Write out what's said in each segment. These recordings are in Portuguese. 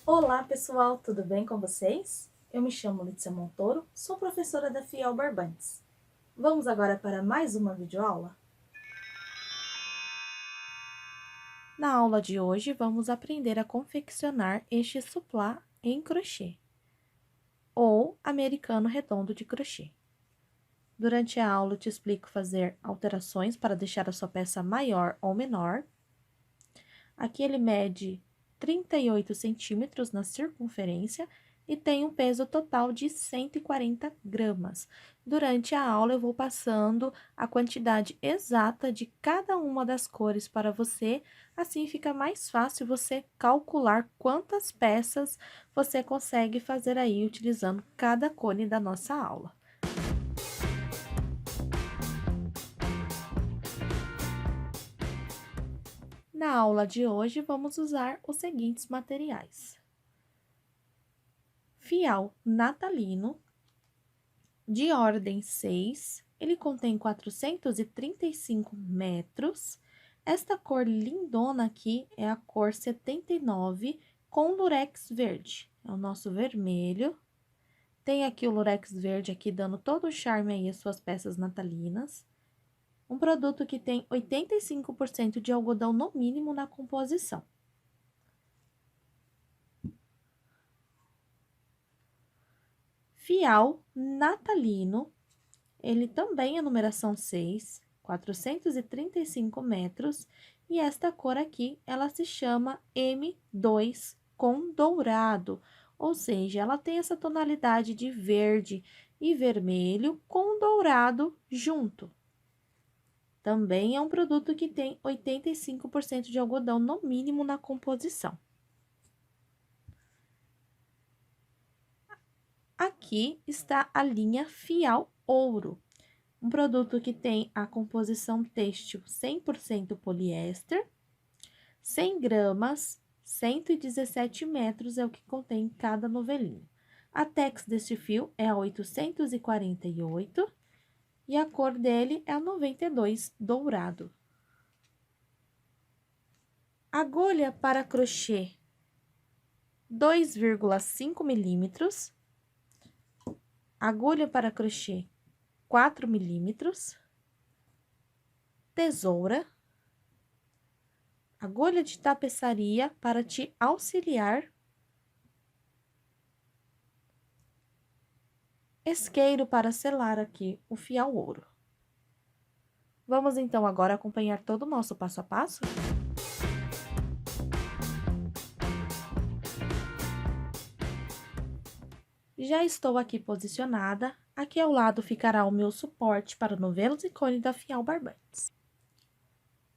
Olá, pessoal, tudo bem com vocês? Eu me chamo Lícia Montoro, sou professora da Fiel Barbantes. Vamos agora para mais uma videoaula? Na aula de hoje, vamos aprender a confeccionar este suplá em crochê, ou americano redondo de crochê. Durante a aula, eu te explico fazer alterações para deixar a sua peça maior ou menor. Aqui ele mede 38 centímetros na circunferência e tem um peso total de 140 gramas. Durante a aula, eu vou passando a quantidade exata de cada uma das cores para você, assim fica mais fácil você calcular quantas peças você consegue fazer aí utilizando cada cone da nossa aula. Na aula de hoje, vamos usar os seguintes materiais: fial natalino, de ordem 6, ele contém 435 metros. Esta cor lindona aqui é a cor 79 com lurex verde, é o nosso vermelho. Tem aqui o lurex verde aqui dando todo o charme aí às suas peças natalinas. Um produto que tem 85% de algodão no mínimo na composição. Fial natalino, ele também é numeração 6, 435 metros, e esta cor aqui, ela se chama M2 com dourado, ou seja, ela tem essa tonalidade de verde e vermelho com dourado junto. Também é um produto que tem 85% de algodão no mínimo na composição. Aqui está a linha Fial Ouro, um produto que tem a composição têxtil 100% poliéster, 100 gramas, 117 metros é o que contém cada novelinho. A tex deste fio é a 848 e a cor dele é a 92 dourado. Agulha para crochê 2,5 milímetros, agulha para crochê 4 milímetros, tesoura, agulha de tapeçaria para te auxiliar, isqueiro para selar aqui o fial ouro. Vamos então agora acompanhar todo o nosso passo a passo? Já estou aqui posicionada, aqui ao lado ficará o meu suporte para novelos e cone da Fial Barbantes.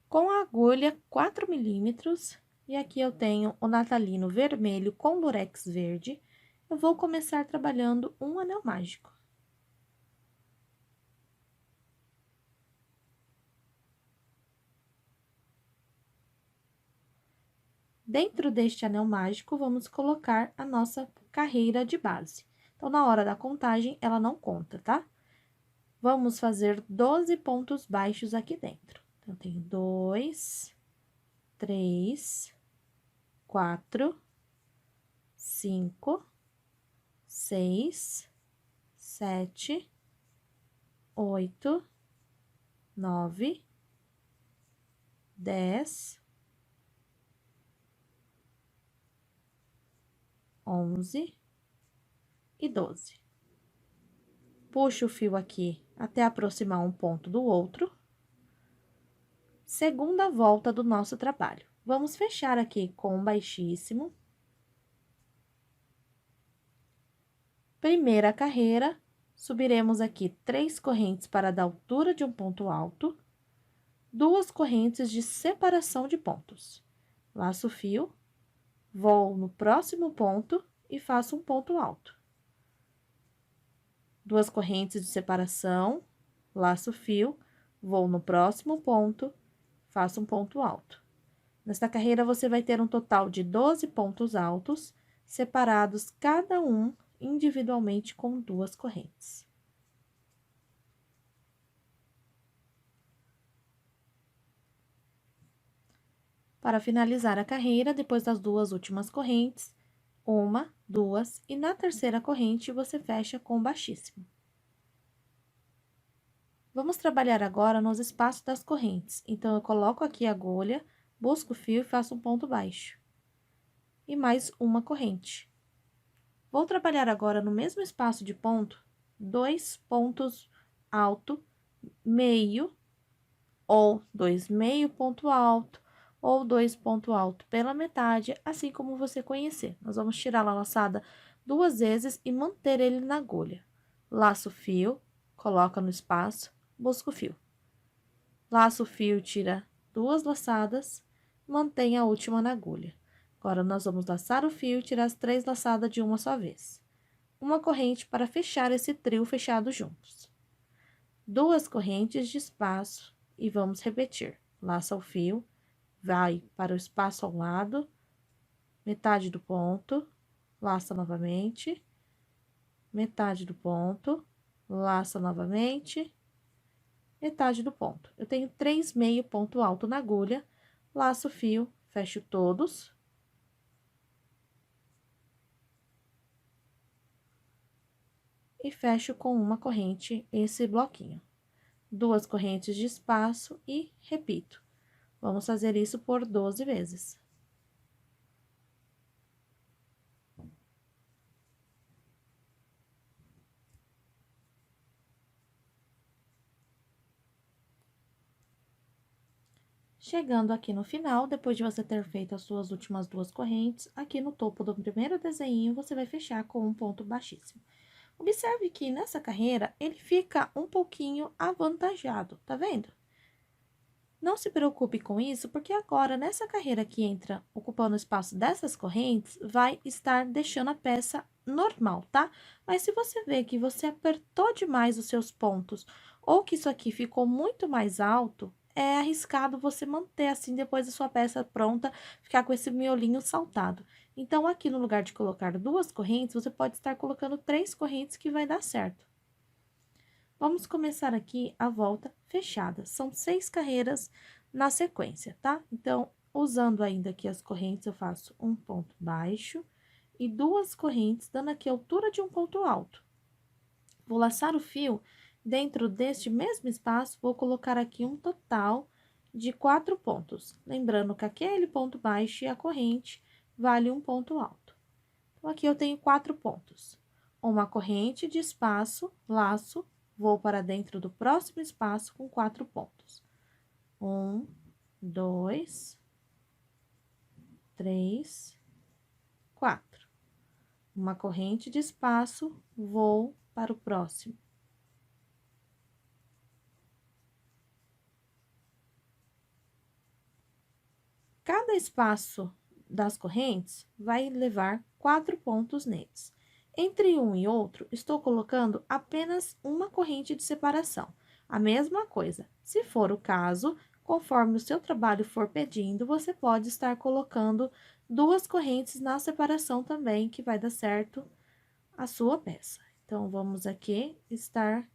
Com a agulha 4 milímetros, e aqui eu tenho o natalino vermelho com lurex verde, eu vou começar trabalhando um anel mágico. Dentro deste anel mágico, vamos colocar a nossa carreira de base. Então, na hora da contagem, ela não conta, tá? Vamos fazer 12 pontos baixos aqui dentro. Então, tenho 2, 3, 4, 5, 6, 7, 8, 9, 10, 11 e 12. Puxo o fio aqui até aproximar um ponto do outro. Segunda volta do nosso trabalho. Vamos fechar aqui com um baixíssimo. Primeira carreira, subiremos aqui 3 correntes para dar altura de um ponto alto, 2 correntes de separação de pontos. Laço o fio, vou no próximo ponto e faço um ponto alto. 2 correntes de separação, laço o fio, vou no próximo ponto, faço um ponto alto. Nesta carreira, você vai ter um total de 12 pontos altos, separados cada um individualmente com 2 correntes. Para finalizar a carreira, depois das 2 últimas correntes, uma, duas, e na terceira corrente, você fecha com baixíssimo. Vamos trabalhar agora nos espaços das correntes. Então, eu coloco aqui a agulha, busco o fio e faço um ponto baixo. E mais uma corrente. Vou trabalhar agora no mesmo espaço de ponto, 2 pontos alto, meio, ou 2 meio ponto alto, ou 2 ponto alto pela metade, assim como você conhecer. Nós vamos tirar a laçada 2 vezes e manter ele na agulha. Laço o fio, coloca no espaço, busca o fio. Laço o fio, tira 2 laçadas, mantém a última na agulha. Agora, nós vamos laçar o fio e tirar as 3 laçadas de uma só vez. Uma corrente para fechar esse trio fechado juntos. 2 correntes de espaço e vamos repetir. Laça o fio, vai para o espaço ao lado, metade do ponto, laça novamente, metade do ponto, laça novamente, metade do ponto. Eu tenho 3 meio ponto alto na agulha, laço o fio, fecho todos. E fecho com uma corrente esse bloquinho. 2 correntes de espaço e repito. Vamos fazer isso por 12 vezes. Chegando aqui no final, depois de você ter feito as suas últimas 2 correntes, aqui no topo do primeiro desenho, você vai fechar com um ponto baixíssimo. Observe que nessa carreira, ele fica um pouquinho avantajado, tá vendo? Não se preocupe com isso, porque agora, nessa carreira que entra ocupando o espaço dessas correntes, vai estar deixando a peça normal, tá? Mas se você vê que você apertou demais os seus pontos, ou que isso aqui ficou muito mais alto, é arriscado você manter assim depois da sua peça pronta, ficar com esse miolinho saltado. Então, aqui no lugar de colocar 2 correntes, você pode estar colocando 3 correntes que vai dar certo. Vamos começar aqui a volta fechada. São 6 carreiras na sequência, tá? Então, usando ainda aqui as correntes, eu faço um ponto baixo e 2 correntes, dando aqui a altura de um ponto alto. Vou laçar o fio dentro deste mesmo espaço, vou colocar aqui um total de 4 pontos. Lembrando que aquele ponto baixo e a corrente vale um ponto alto. Então, aqui eu tenho 4 pontos. Uma corrente de espaço, laço, vou para dentro do próximo espaço com 4 pontos. 1, 2, 3, 4. Uma corrente de espaço, vou para o próximo. Cada espaço das correntes vai levar 4 pontos neles. Entre um e outro, estou colocando apenas uma corrente de separação. A mesma coisa, se for o caso, conforme o seu trabalho for pedindo, você pode estar colocando 2 correntes na separação também, que vai dar certo a sua peça. Então, vamos aqui estar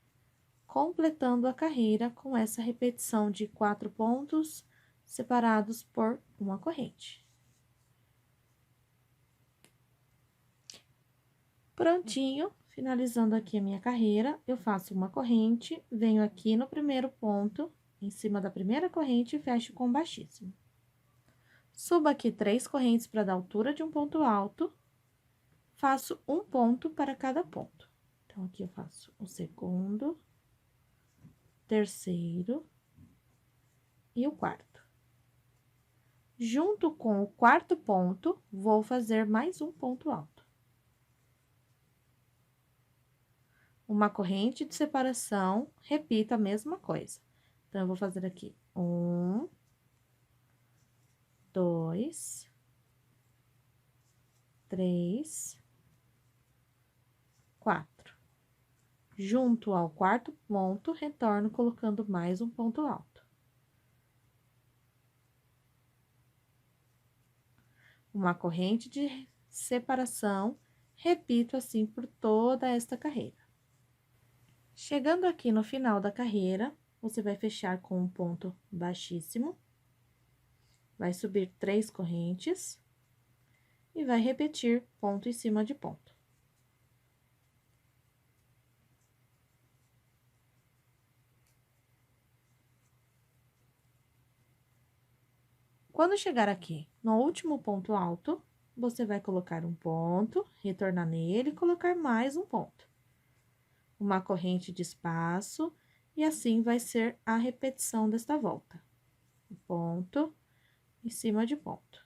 completando a carreira com essa repetição de 4 pontos separados por uma corrente. Prontinho, finalizando aqui a minha carreira, eu faço uma corrente, venho aqui no primeiro ponto, em cima da primeira corrente e fecho com baixíssimo. Subo aqui 3 correntes para dar altura de um ponto alto, faço um ponto para cada ponto. Então, aqui eu faço o segundo, terceiro e o quarto. Junto com o quarto ponto, vou fazer mais um ponto alto. Uma corrente de separação, repito a mesma coisa. Então, eu vou fazer aqui 1, 2, 3, 4. Junto ao quarto ponto, retorno colocando mais um ponto alto. Uma corrente de separação, repito assim por toda esta carreira. Chegando aqui no final da carreira, você vai fechar com um ponto baixíssimo, vai subir 3 correntes e vai repetir ponto em cima de ponto. Quando chegar aqui no último ponto alto, você vai colocar um ponto, retornar nele e colocar mais um ponto. Uma corrente de espaço, e assim vai ser a repetição desta volta. Ponto em cima de ponto.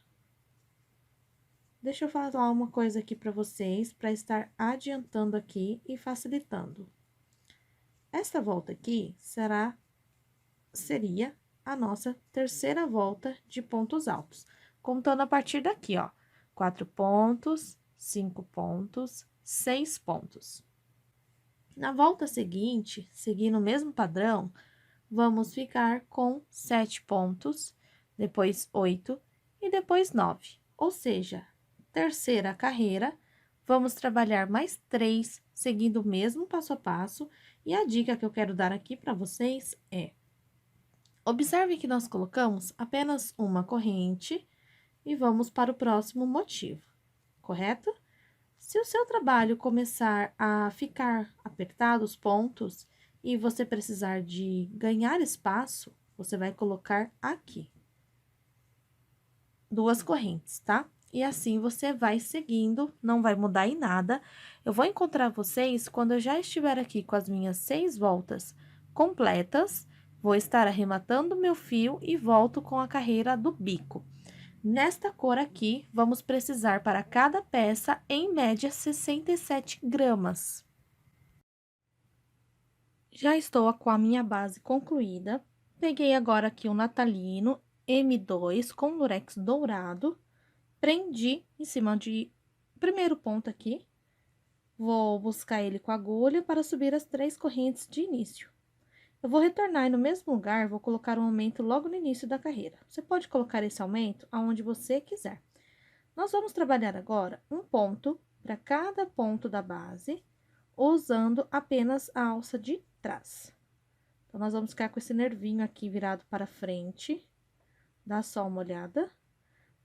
Deixa eu falar uma coisa aqui para vocês, para estar adiantando aqui e facilitando. Esta volta aqui seria a nossa terceira volta de pontos altos, contando a partir daqui, ó, 4 pontos, 5 pontos, 6 pontos. Na volta seguinte, seguindo o mesmo padrão, vamos ficar com 7 pontos, depois 8 e depois 9. Ou seja, terceira carreira, vamos trabalhar mais 3, seguindo o mesmo passo a passo. E a dica que eu quero dar aqui para vocês é: observe que nós colocamos apenas uma corrente e vamos para o próximo motivo, correto? Se o seu trabalho começar a ficar apertado os pontos e você precisar de ganhar espaço, você vai colocar aqui 2 correntes, tá? E assim você vai seguindo, não vai mudar em nada. Eu vou encontrar vocês quando eu já estiver aqui com as minhas 6 voltas completas. Vou estar arrematando meu fio e volto com a carreira do bico. Nesta cor aqui, vamos precisar para cada peça, em média, 67 gramas. Já estou com a minha base concluída. Peguei agora aqui o natalino M2 com lurex dourado. Prendi em cima de primeiro ponto aqui. Vou buscar ele com a agulha para subir as 3 correntes de início. Eu vou retornar e no mesmo lugar, vou colocar um aumento logo no início da carreira. Você pode colocar esse aumento aonde você quiser. Nós vamos trabalhar agora um ponto para cada ponto da base, usando apenas a alça de trás. Então, nós vamos ficar com esse nervinho aqui virado para frente. Dá só uma olhada.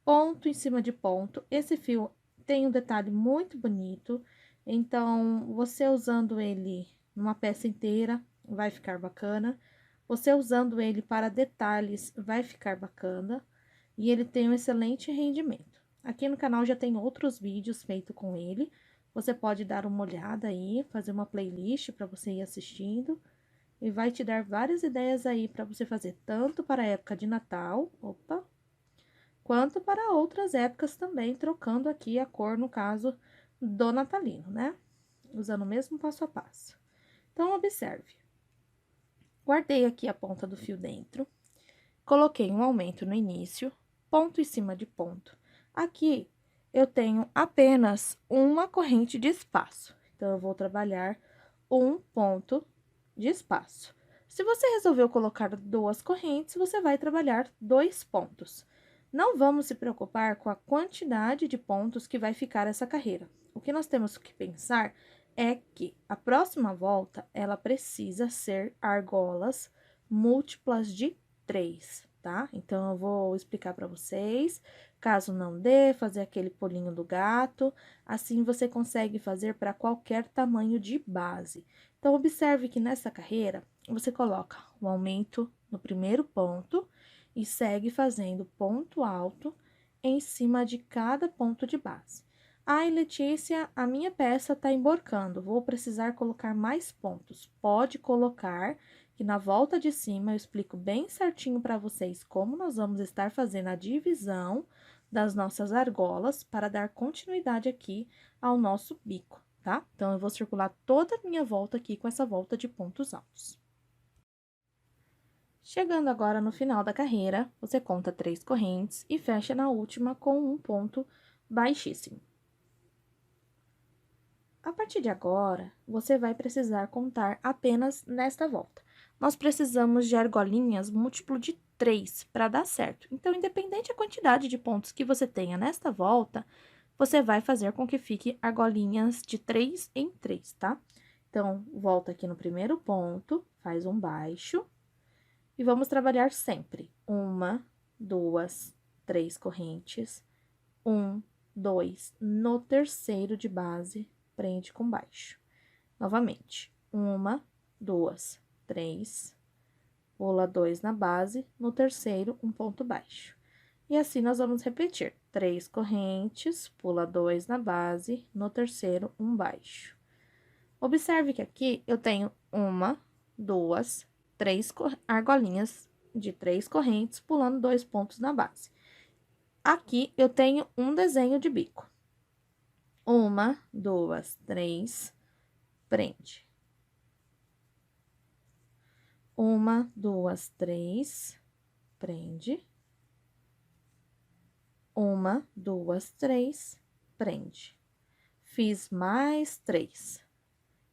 Ponto em cima de ponto. Esse fio tem um detalhe muito bonito, então, você usando ele numa peça inteira, vai ficar bacana. Você usando ele para detalhes, vai ficar bacana. E ele tem um excelente rendimento. Aqui no canal já tem outros vídeos feitos com ele. Você pode dar uma olhada aí, fazer uma playlist para você ir assistindo. E vai te dar várias ideias aí para você fazer, tanto para a época de Natal, quanto para outras épocas também, trocando aqui a cor, no caso, do natalino, né? Usando o mesmo passo a passo. Então, observe. Guardei aqui a ponta do fio dentro, coloquei um aumento no início, ponto em cima de ponto. Aqui, eu tenho apenas uma corrente de espaço, então, eu vou trabalhar um ponto de espaço. Se você resolveu colocar 2 correntes, você vai trabalhar 2 pontos. Não vamos se preocupar com a quantidade de pontos que vai ficar essa carreira. O que nós temos que pensar é que a próxima volta, ela precisa ser argolas múltiplas de 3, tá? Então, eu vou explicar para vocês, caso não dê, fazer aquele pulinho do gato, assim você consegue fazer para qualquer tamanho de base. Então, observe que nessa carreira, você coloca o aumento no primeiro ponto e segue fazendo ponto alto em cima de cada ponto de base. Ai, Letícia, a minha peça tá emborcando, vou precisar colocar mais pontos. Pode colocar, que na volta de cima eu explico bem certinho para vocês como nós vamos estar fazendo a divisão das nossas argolas para dar continuidade aqui ao nosso bico, tá? Então, eu vou circular toda a minha volta aqui com essa volta de pontos altos. Chegando agora no final da carreira, você conta 3 correntes e fecha na última com um ponto baixíssimo. A partir de agora, você vai precisar contar apenas nesta volta. Nós precisamos de argolinhas múltiplo de 3 para dar certo. Então, independente da quantidade de pontos que você tenha nesta volta, você vai fazer com que fique argolinhas de 3 em 3, tá? Então, volta aqui no primeiro ponto, faz um baixo. E vamos trabalhar sempre 1, 2, 3 correntes, 1, 2 no terceiro de base, prende com baixo. Novamente, 1, 2, 3, pula 2 na base, no terceiro, um ponto baixo. E assim, nós vamos repetir. 3 correntes, pula 2 na base, no terceiro, um baixo. Observe que aqui eu tenho 1, 2, 3 argolinhas de 3 correntes, pulando 2 pontos na base. Aqui, eu tenho um desenho de bico. 1, 2, 3, prende. 1, 2, 3, prende. 1, 2, 3, prende. Fiz mais 3.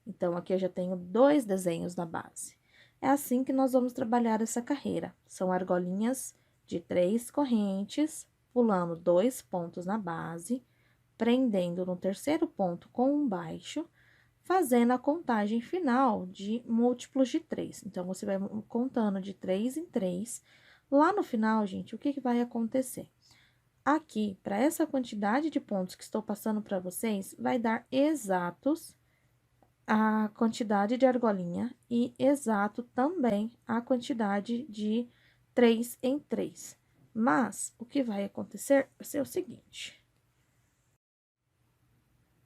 Então, aqui eu já tenho 2 desenhos na base. É assim que nós vamos trabalhar essa carreira. São argolinhas de 3 correntes, pulando 2 pontos na base, prendendo no terceiro ponto com um baixo, fazendo a contagem final de múltiplos de 3. Então, você vai contando de 3 em 3. Lá no final, gente, o que vai acontecer? Aqui, para essa quantidade de pontos que estou passando para vocês, vai dar exatos a quantidade de argolinha e exato também a quantidade de 3 em 3. Mas, o que vai acontecer vai ser o seguinte.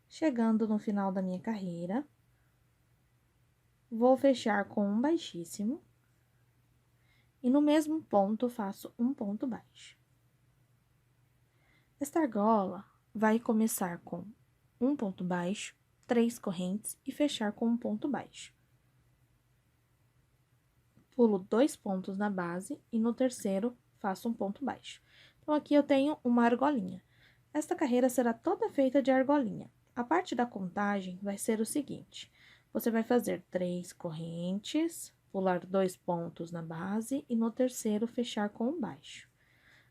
Chegando no final da minha carreira, vou fechar com um baixíssimo e no mesmo ponto faço um ponto baixo. Esta argola vai começar com um ponto baixo, 3 correntes e fechar com um ponto baixo. Pulo 2 pontos na base e no terceiro faço um ponto baixo. Então, aqui eu tenho uma argolinha. Esta carreira será toda feita de argolinha. A parte da contagem vai ser o seguinte: você vai fazer 3 correntes, pular 2 pontos na base e no terceiro fechar com um baixo.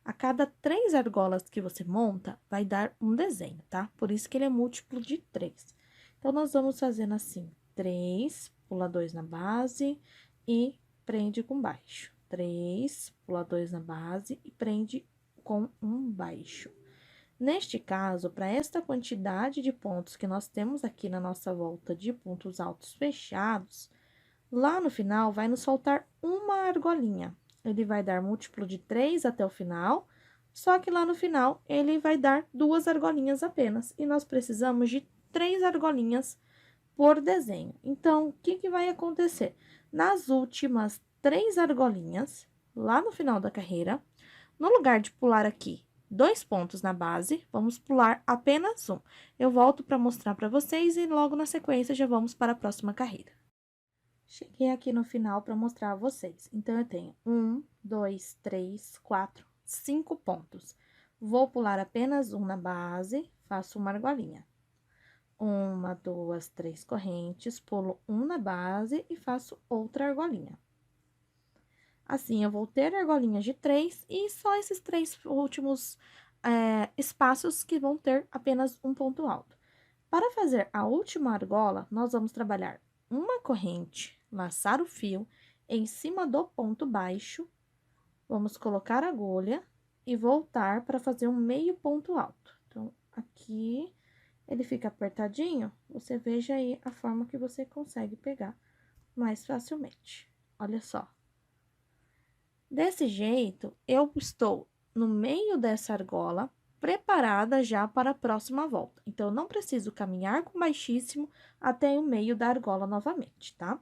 A cada 3 argolas que você monta, vai dar um desenho, tá? Por isso que ele é múltiplo de 3. Então, nós vamos fazendo assim: 3, pula 2 na base e prende com baixo. 3, pula 2 na base e prende com um baixo. Neste caso, para esta quantidade de pontos que nós temos aqui na nossa volta de pontos altos fechados, lá no final vai nos faltar uma argolinha. Ele vai dar múltiplo de 3 até o final, só que lá no final ele vai dar 2 argolinhas apenas, e nós precisamos de 3 argolinhas por desenho. Então, o que vai acontecer? Nas últimas 3 argolinhas, lá no final da carreira, no lugar de pular aqui 2 pontos na base, vamos pular apenas um. Eu volto para mostrar para vocês e logo na sequência já vamos para a próxima carreira. Cheguei aqui no final para mostrar a vocês. Então, eu tenho 1, 2, 3, 4, 5 pontos. Vou pular apenas um na base, faço uma argolinha. 1, 2, 3 correntes, pulo um na base e faço outra argolinha. Assim, eu vou ter argolinhas de 3 e só esses 3 últimos espaços que vão ter apenas um ponto alto. Para fazer a última argola, nós vamos trabalhar uma corrente, laçar o fio em cima do ponto baixo, vamos colocar a agulha e voltar para fazer um meio ponto alto. Então, aqui ele fica apertadinho, você veja aí a forma que você consegue pegar mais facilmente. Olha só. Desse jeito, eu estou no meio dessa argola, preparada já para a próxima volta. Então, eu não preciso caminhar com baixíssimo até o meio da argola novamente, tá?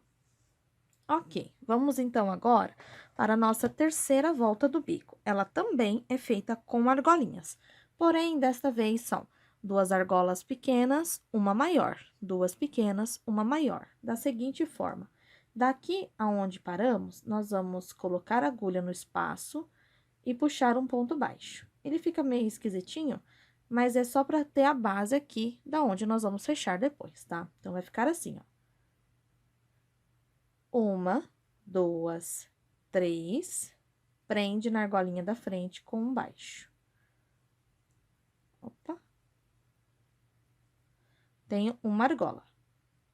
Ok, vamos então agora para a nossa terceira volta do bico. Ela também é feita com argolinhas, porém, desta vez são 2 argolas pequenas, uma maior, 2 pequenas, uma maior, da seguinte forma. Daqui aonde paramos, nós vamos colocar a agulha no espaço e puxar um ponto baixo. Ele fica meio esquisitinho, mas é só para ter a base aqui, da onde nós vamos fechar depois, tá? Então, vai ficar assim, ó. 1, 2, 3, prende na argolinha da frente com um baixo. Opa. Tenho uma argola.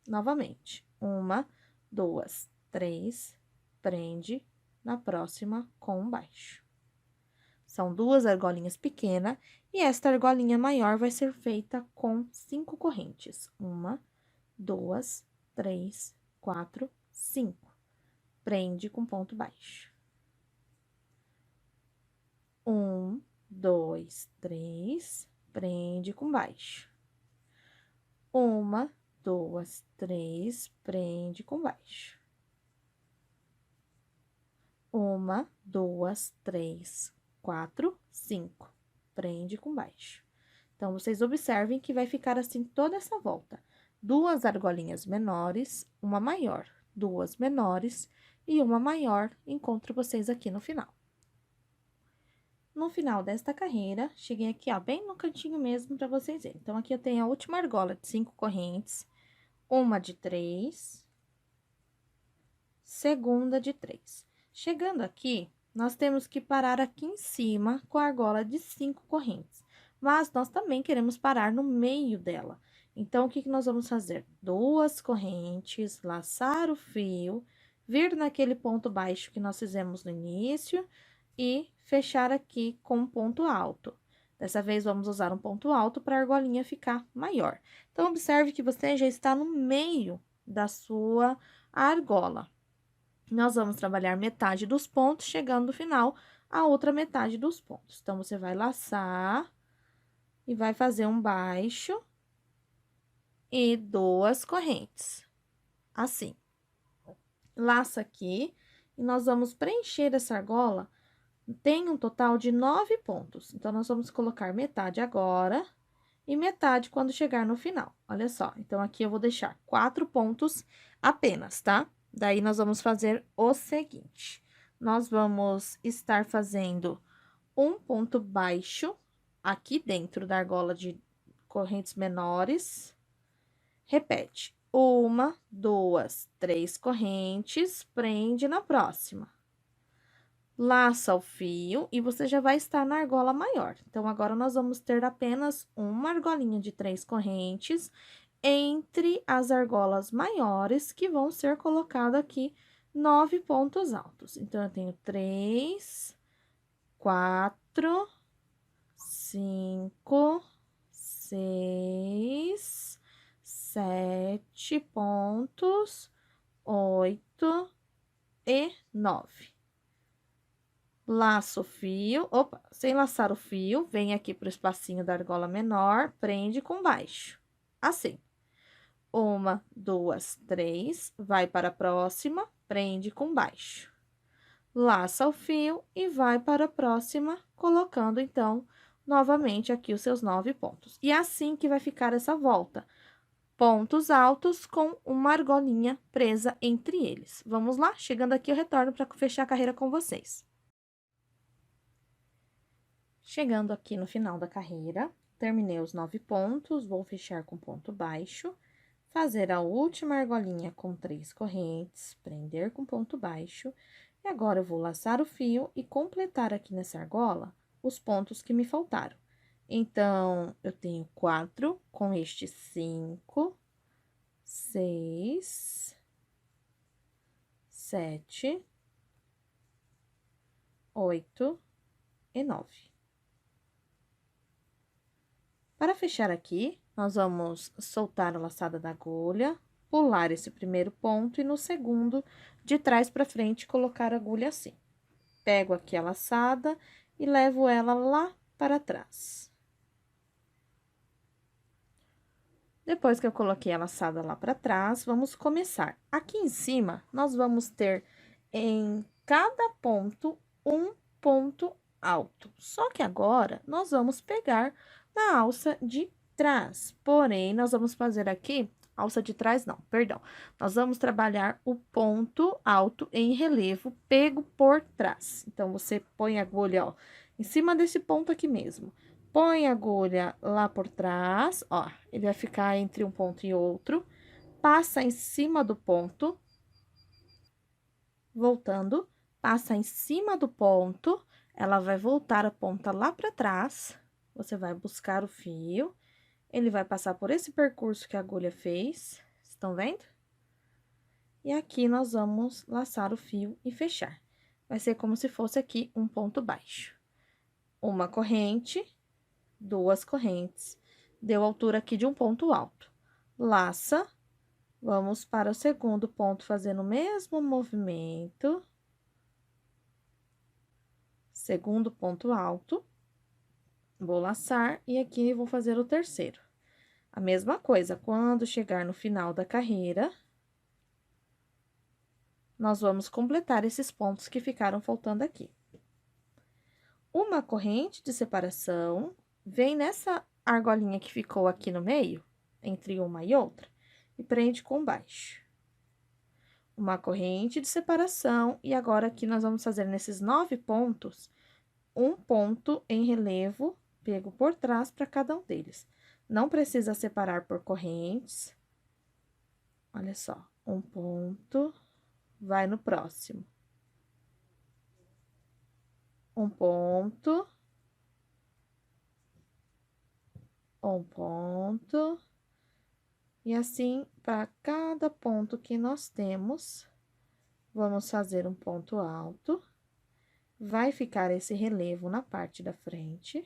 Novamente, 1, 2, 3, prende na próxima com um baixo. São 2 argolinhas pequenas, e esta argolinha maior vai ser feita com 5 correntes. 1, 2, 3, 4, 5. Prende com ponto baixo. 1, 2, 3, prende com baixo. 1, 2, 3, prende com baixo. 1, 2, 3, 4, 5. Prende com baixo. Então, vocês observem que vai ficar assim toda essa volta. 2 argolinhas menores, uma maior, 2 menores e uma maior. Encontro vocês aqui no final. No final desta carreira, cheguei aqui, ó, bem no cantinho mesmo para vocês verem. Então, aqui eu tenho a última argola de 5 correntes, uma de 3, segunda de 3. Chegando aqui, nós temos que parar aqui em cima com a argola de 5 correntes, mas nós também queremos parar no meio dela. Então, o que que nós vamos fazer? 2 correntes, laçar o fio, vir naquele ponto baixo que nós fizemos no início e fechar aqui com um ponto alto. Dessa vez, vamos usar um ponto alto para a argolinha ficar maior. Então, observe que você já está no meio da sua argola. Nós vamos trabalhar metade dos pontos, chegando no final, a outra metade dos pontos. Então, você vai laçar e vai fazer um baixo e 2 correntes, assim. Laça aqui e nós vamos preencher essa argola. Tem um total de 9 pontos, então, nós vamos colocar metade agora e metade quando chegar no final. Olha só, então, aqui eu vou deixar 4 pontos apenas, tá? Daí, nós vamos fazer o seguinte: nós vamos estar fazendo um ponto baixo aqui dentro da argola de correntes menores. Repete: 1, 2, 3 correntes, prende na próxima. Laça o fio e você já vai estar na argola maior. Então, agora, nós vamos ter apenas uma argolinha de 3 correntes entre as argolas maiores, que vão ser colocados aqui 9 pontos altos. Então, eu tenho 3, 4, 5, 6, 7 pontos, 8 e 9. Laço o fio, sem laçar o fio, vem aqui pro espacinho da argola menor, prende com baixo, assim. 1, 2, 3, vai para a próxima, prende com baixo. Laça o fio e vai para a próxima, colocando, então, novamente aqui os seus 9 pontos. E assim que vai ficar essa volta. Pontos altos com uma argolinha presa entre eles. Vamos lá? Chegando aqui, eu retorno para fechar a carreira com vocês. Chegando aqui no final da carreira, terminei os 9 pontos, vou fechar com ponto baixo, fazer a última argolinha com 3 correntes, prender com ponto baixo, e agora eu vou laçar o fio e completar aqui nessa argola os pontos que me faltaram. Então, eu tenho 4 com este 5, 6, 7, 8 e 9. Para fechar aqui, nós vamos soltar a laçada da agulha, pular esse primeiro ponto e no segundo, de trás para frente, colocar a agulha assim. Pego aqui a laçada e levo ela lá para trás. Depois que eu coloquei a laçada lá para trás, vamos começar. Aqui em cima, nós vamos ter em cada ponto um ponto alto. Só que agora, nós vamos pegar na alça de trás. Porém, nós vamos fazer aqui, alça de trás não, perdão. Nós vamos trabalhar o ponto alto em relevo, pego por trás. Então, você põe a agulha, ó, em cima desse ponto aqui mesmo. Põe a agulha lá por trás, ó, ele vai ficar entre um ponto e outro. Passa em cima do ponto, voltando, passa em cima do ponto, ela vai voltar a ponta lá pra trás. Você vai buscar o fio, ele vai passar por esse percurso que a agulha fez, estão vendo? E aqui nós vamos laçar o fio e fechar. Vai ser como se fosse aqui um ponto baixo. uma corrente, duas correntes, deu altura aqui de um ponto alto. Laça, vamos para o segundo ponto, fazendo o mesmo movimento. Segundo ponto alto, vou laçar e aqui vou fazer o terceiro. A mesma coisa, quando chegar no final da carreira, nós vamos completar esses pontos que ficaram faltando aqui. Uma corrente de separação, vem nessa argolinha que ficou aqui no meio, entre uma e outra, e prende com baixo. Uma corrente de separação, e agora aqui nós vamos fazer nesses 9 pontos, um ponto em relevo, pego por trás para cada um deles. Não precisa separar por correntes. Olha só, um ponto, vai no próximo. Um ponto, um ponto, e assim, para cada ponto que nós temos, vamos fazer um ponto alto, vai ficar esse relevo na parte da frente.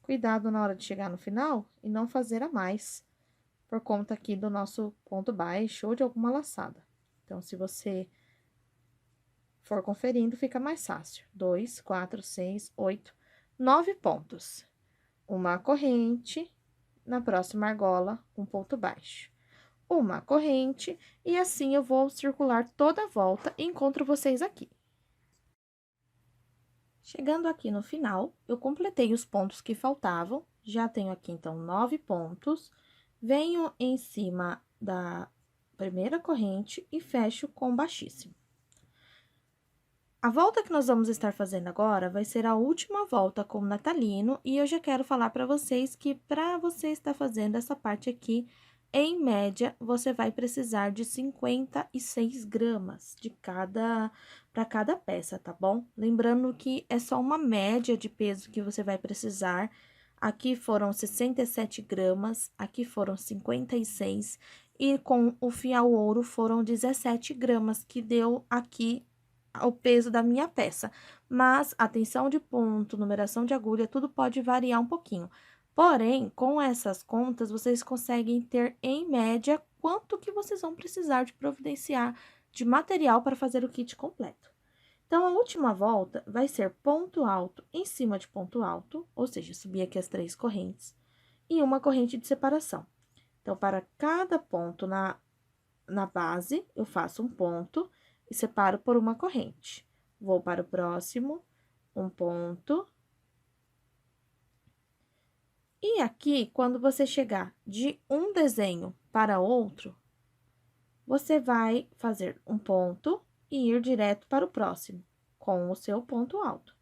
Cuidado na hora de chegar no final e não fazer a mais, por conta aqui do nosso ponto baixo ou de alguma laçada. Então, se você for conferindo, fica mais fácil. 2, 4, 6, 8, 9 pontos. Uma corrente, na próxima argola, um ponto baixo. Uma corrente, e assim eu vou circular toda a volta e encontro vocês aqui. Chegando aqui no final, eu completei os pontos que faltavam, já tenho aqui, então, 9 pontos. Venho em cima da primeira corrente e fecho com baixíssimo. A volta que nós vamos estar fazendo agora vai ser a última volta com o natalino, e eu já quero falar para vocês que para você estar fazendo essa parte aqui, em média, você vai precisar de 56 gramas para cada peça, tá bom? Lembrando que é só uma média de peso que você vai precisar. Aqui foram 67 gramas, aqui foram 56, e com o fial ouro foram 17 gramas, que deu aqui o peso da minha peça. Mas a tensão de ponto, numeração de agulha, tudo pode variar um pouquinho. Porém, com essas contas, vocês conseguem ter, em média, quanto que vocês vão precisar de providenciar de material para fazer o kit completo. Então, a última volta vai ser ponto alto em cima de ponto alto, ou seja, subir aqui as 3 correntes, e uma corrente de separação. Então, para cada ponto na base, eu faço um ponto e separo por uma corrente. Vou para o próximo, um ponto. E aqui, quando você chegar de um desenho para outro, você vai fazer um ponto e ir direto para o próximo, com o seu ponto alto.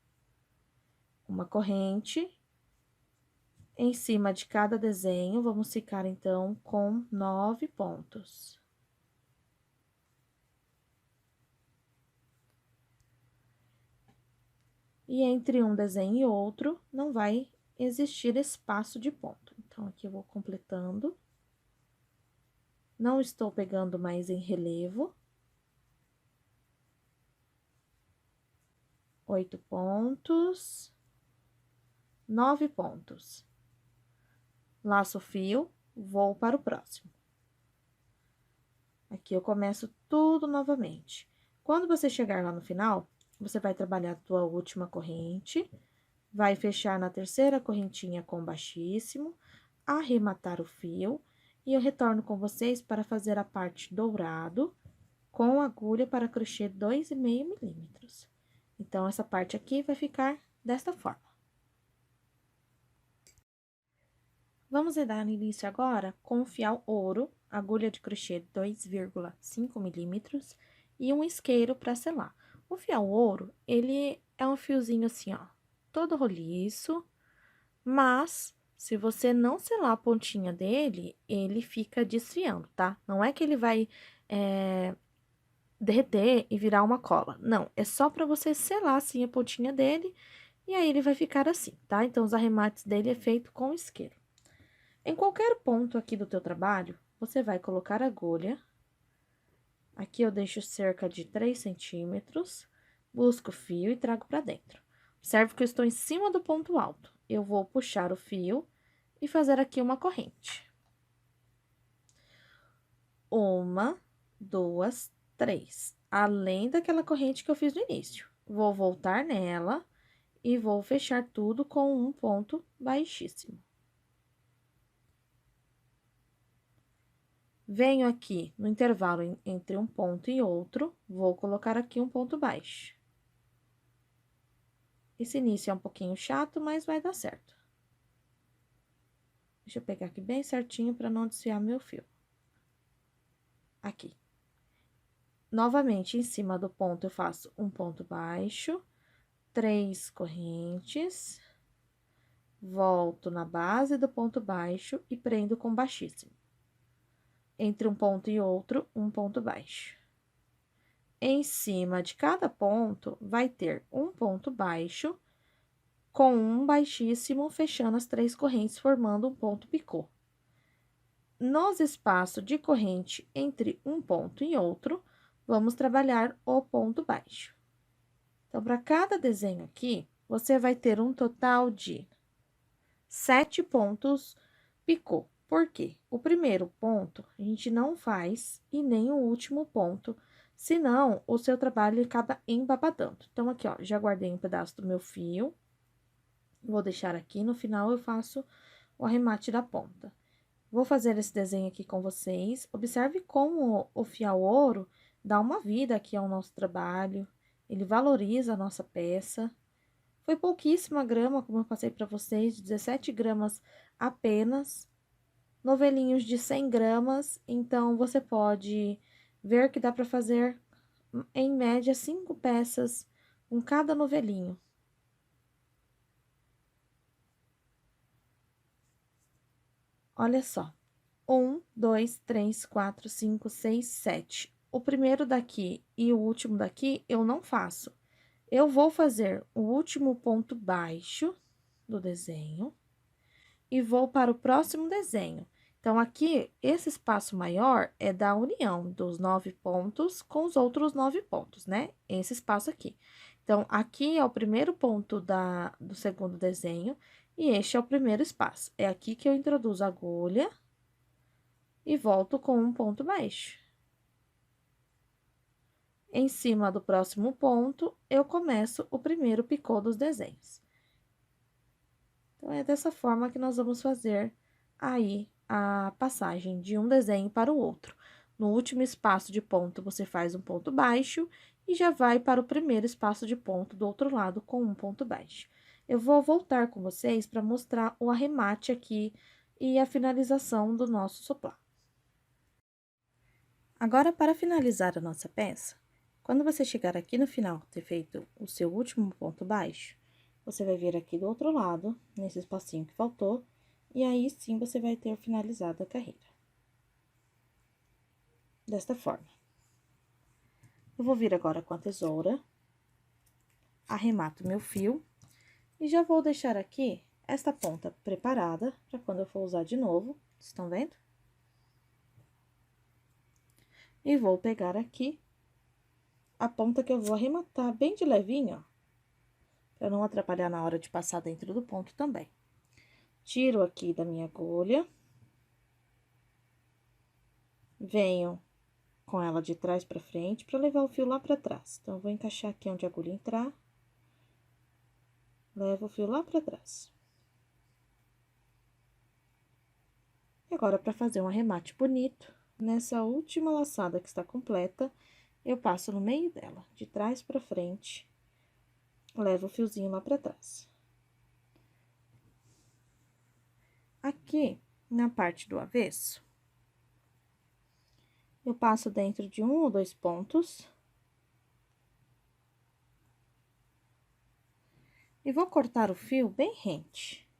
Uma corrente em cima de cada desenho, vamos ficar, então, com 9 pontos. E entre um desenho e outro, não vai existir espaço de ponto. Então, aqui eu vou completando. Não estou pegando mais em relevo. 8 pontos. 9 pontos. Laço o fio, vou para o próximo. Aqui eu começo tudo novamente. Quando você chegar lá no final, você vai trabalhar a tua última corrente, vai fechar na terceira correntinha com baixíssimo, arrematar o fio, e eu retorno com vocês para fazer a parte dourado com agulha para crochê 2,5 milímetros. Então, essa parte aqui vai ficar desta forma. Vamos dar início agora com o fial ouro, agulha de crochê 2,5 milímetros e um isqueiro para selar. O fial ouro, ele é um fiozinho assim, ó, todo roliço, mas se você não selar a pontinha dele, ele fica desfiando, tá? Não é que ele vai derreter e virar uma cola, não, é só para você selar assim a pontinha dele, e aí ele vai ficar assim, tá? Então, os arremates dele é feito com isqueiro. Em qualquer ponto aqui do teu trabalho, você vai colocar a agulha Aqui eu deixo cerca de 3 centímetros, busco o fio e trago pra dentro. Observe que eu estou em cima do ponto alto. Eu vou puxar o fio e fazer aqui uma corrente. 1, 2, 3. Além daquela corrente que eu fiz no início. Vou voltar nela e vou fechar tudo com um ponto baixíssimo. Venho aqui no intervalo entre um ponto e outro, vou colocar aqui um ponto baixo. Esse início é um pouquinho chato, mas vai dar certo. Deixa eu pegar aqui bem certinho para não desfiar meu fio. Aqui. Novamente, em cima do ponto, eu faço um ponto baixo, 3 correntes, volto na base do ponto baixo e prendo com baixíssimo. Entre um ponto e outro, um ponto baixo. Em cima de cada ponto, vai ter um ponto baixo com um baixíssimo, fechando as 3 correntes, formando um ponto picô. Nos espaços de corrente entre um ponto e outro, vamos trabalhar o ponto baixo. Então, para cada desenho aqui, você vai ter um total de 7 pontos picô. Por quê? O primeiro ponto a gente não faz e nem o último ponto, senão o seu trabalho acaba embabadando. Então, aqui, ó, já guardei um pedaço do meu fio. Vou deixar aqui, no final eu faço o arremate da ponta. Vou fazer esse desenho aqui com vocês. Observe como o fiel ouro dá uma vida aqui ao nosso trabalho. Ele valoriza a nossa peça. Foi pouquíssima grama, como eu passei para vocês, 17 gramas apenas. Novelinhos de 100 gramas, então, você pode ver que dá para fazer, em média, 5 peças com cada novelinho. Olha só. 1, 2, 3, 4, 5, 6, 7. O primeiro daqui e o último daqui eu não faço. Eu vou fazer o último ponto baixo do desenho e vou para o próximo desenho. Então, aqui, esse espaço maior é da união dos 9 pontos com os outros 9 pontos, né? Esse espaço aqui. Então, aqui é o primeiro ponto do segundo desenho e este é o primeiro espaço. É aqui que eu introduzo a agulha e volto com um ponto baixo. Em cima do próximo ponto, eu começo o primeiro picô dos desenhos. Então, é dessa forma que nós vamos fazer aí a passagem de um desenho para o outro. No último espaço de ponto, você faz um ponto baixo e já vai para o primeiro espaço de ponto do outro lado com um ponto baixo. Eu vou voltar com vocês para mostrar o arremate aqui e a finalização do nosso soplá. Agora, para finalizar a nossa peça, quando você chegar aqui no final, ter feito o seu último ponto baixo, você vai vir aqui do outro lado, nesse espacinho que faltou, e aí sim você vai ter finalizado a carreira. Desta forma. Eu vou vir agora com a tesoura, arremato meu fio, e já vou deixar aqui esta ponta preparada para quando eu for usar de novo, estão vendo? E vou pegar aqui a ponta que eu vou arrematar bem de levinho, ó, para não atrapalhar na hora de passar dentro do ponto também. Tiro aqui da minha agulha, venho com ela de trás para frente para levar o fio lá para trás. Então, eu vou encaixar aqui onde a agulha entrar, levo o fio lá para trás. E agora, para fazer um arremate bonito, nessa última laçada que está completa, eu passo no meio dela, de trás para frente, levo o fiozinho lá para trás. Aqui, na parte do avesso, eu passo dentro de 1 ou 2 pontos. E vou cortar o fio bem rente.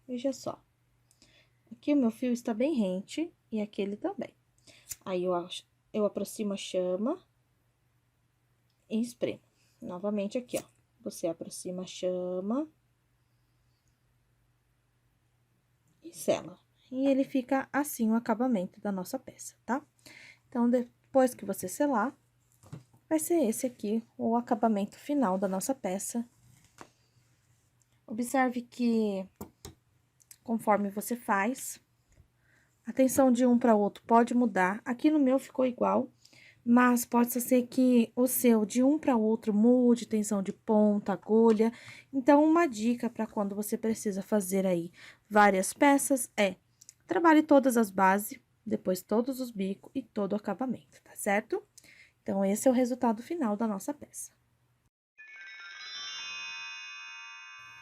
Veja só. Aqui o meu fio está bem rente e aquele também. Aí, eu aproximo a chama e espremo. Novamente aqui, ó. Você aproxima a chama. e sela. E ele fica assim o acabamento da nossa peça, tá? Então, depois que você selar, vai ser esse aqui o acabamento final da nossa peça. Observe que, conforme você faz, a tensão de um para o outro pode mudar. Aqui no meu ficou igual, mas pode ser que o seu de um para o outro mude, tensão de ponta, agulha. Então, uma dica para quando você precisa fazer aí várias peças é: trabalhe todas as bases, depois todos os bicos e todo o acabamento, tá certo? Então, esse é o resultado final da nossa peça.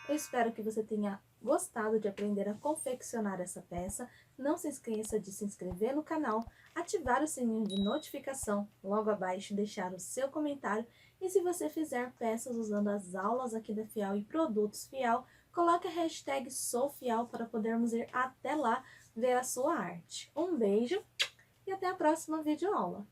Eu espero que você tenha gostado de aprender a confeccionar essa peça. Não se esqueça de se inscrever no canal, ativar o sininho de notificação logo abaixo, deixar o seu comentário. E se você fizer peças usando as aulas aqui da Fiel e produtos Fiel, coloque a hashtag SouFiel para podermos ir até lá ver a sua arte. Um beijo e até a próxima videoaula!